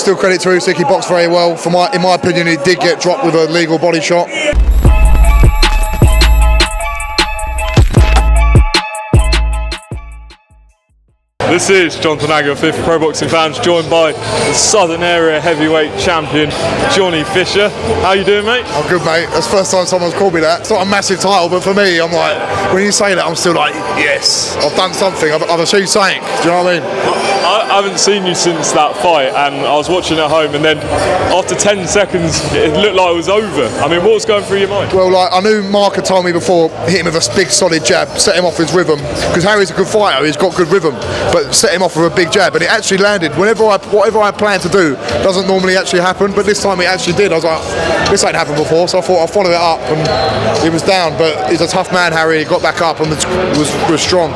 still credit to Usyk. He boxed very well. In my opinion, he did get dropped with a legal body shot. This is Jonathan Agger, fifth Pro Boxing Fans, joined by the Southern Area Heavyweight Champion, Johhny Fisher. How you doing, mate? I'm good, mate. That's the first time someone's called me that. It's not a massive title, but for me, I'm like, when you say that, I'm still like, yes, I've done something. I've achieved something. Do you know what I mean? I haven't seen you since that fight, and I was watching at home, and then after 10 seconds, it looked like it was over. I mean, what was going through your mind? Well, like, I knew Mark had told me before, hit him with a big solid jab, set him off his rhythm, because Harry's a good fighter, he's got good rhythm, but set him off with a big jab, and it actually landed. Whatever I planned to do doesn't normally actually happen, but this time it actually did. I was like, this ain't happened before, so I thought I'd follow it up, and he was down, but he's a tough man, Harry. He got back up and was strong.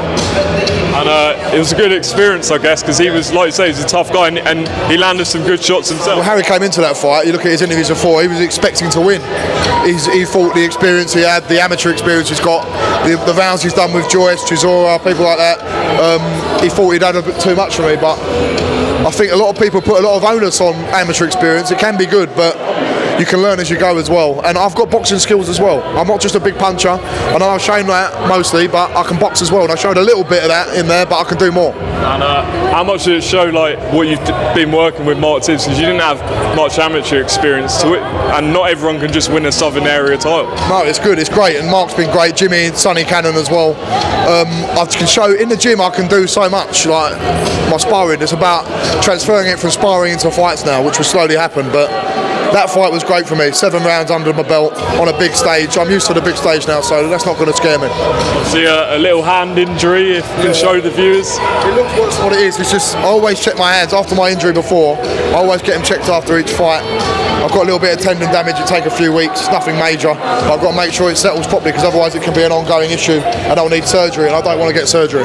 And it was a good experience, I guess, because he was, like you say, he's a tough guy, and he landed some good shots himself. Well, Harry came into that fight, you look at his interviews before, he was expecting to win. He thought the experience he had, the amateur experience he's got, the rounds he's done with Joyce, Chisora, people like that, he thought he'd had a bit too much for me, but I think a lot of people put a lot of onus on amateur experience. It can be good, but you can learn as you go as well. And I've got boxing skills as well. I'm not just a big puncher. I know I've shown that mostly, but I can box as well. And I showed a little bit of that in there, but I can do more. And how much did it show, like, what you've been working with Mark Tibbs? Because you didn't have much amateur experience to it, and not everyone can just win a Southern Area title. No, it's good, it's great, and Mark's been great. Jimmy and Sonny Cannon as well. I can show in the gym I can do so much. Like my sparring, it's about transferring it from sparring into fights now, which will slowly happen. But that fight was great for me. 7 rounds under my belt on a big stage. I'm used to the big stage now, so that's not going to scare me. See a little hand injury, if you can show the viewers. It looks worse than what it is. It's just I always check my hands after my injury before. I always get them checked after each fight. I've got a little bit of tendon damage. It take a few weeks. It's nothing major. But I've got to make sure it settles properly, because otherwise it can be an ongoing issue and I'll need surgery, and I don't want to get surgery.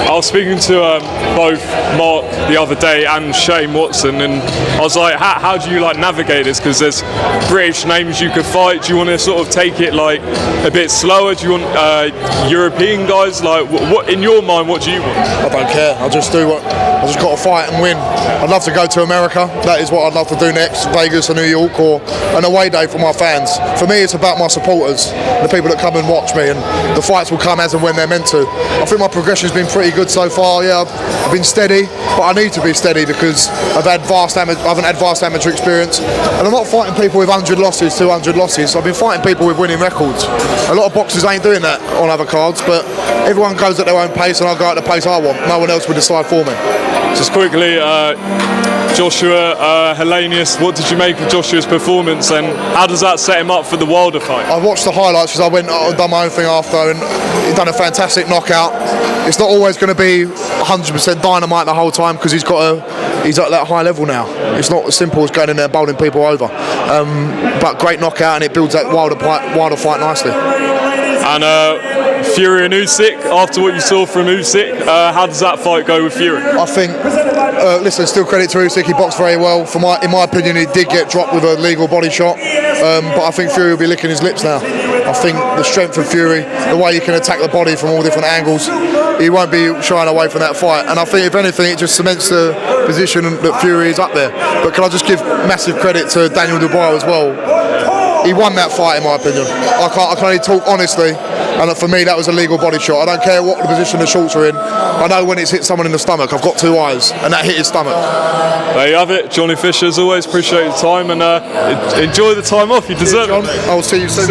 I was speaking to both Mark the other day and Shane Watson, and I was like, how do you like navigate this? Because there's British names you could fight. Do you want to sort of take it like a bit slower? Do you want European guys? Like, what in your mind? What do you want? I don't care. I just do what. I just got to fight and win. I'd love to go to America. That is what I'd love to do next. Vegas or New York, or an away day for my fans. For me, it's about my supporters, the people that come and watch me, and the fights will come as and when they're meant to. I think my progression's been pretty good so far. Yeah, I've been steady, but I need to be steady because I haven't had vast amateur experience, and I'm not fighting people with 100 losses, 200 losses. So I've been fighting people with winning records. A lot of boxers ain't doing that on other cards, but everyone goes at their own pace, and I go at the pace I want. No one else will decide for me. Just quickly, Joshua Helenius, what did you make of Joshua's performance, and how does that set him up for the Wilder fight? I watched the highlights because I went and done my own thing after, and he's done a fantastic knockout. It's not always going to be 100% dynamite the whole time, because he's at that high level now. It's not as simple as going in there and bowling people over. But great knockout, and it builds that Wilder fight nicely. And Fury and Usyk, after what you saw from Usyk, how does that fight go with Fury? I think, listen, still credit to Usyk, he boxed very well. In my opinion, he did get dropped with a legal body shot, but I think Fury will be licking his lips now. I think the strength of Fury, the way he can attack the body from all different angles, he won't be shying away from that fight. And I think, if anything, it just cements the position that Fury is up there. But can I just give massive credit to Daniel Dubois as well? He won that fight, in my opinion. I can only talk honestly, and for me that was a legal body shot. I don't care what the position the shorts are in. I know when it's hit someone in the stomach. I've got 2 eyes, and that hit his stomach. There you have it. Johhny Fisher, as always, appreciate your time, and enjoy the time off. You deserve it. I'll see you soon.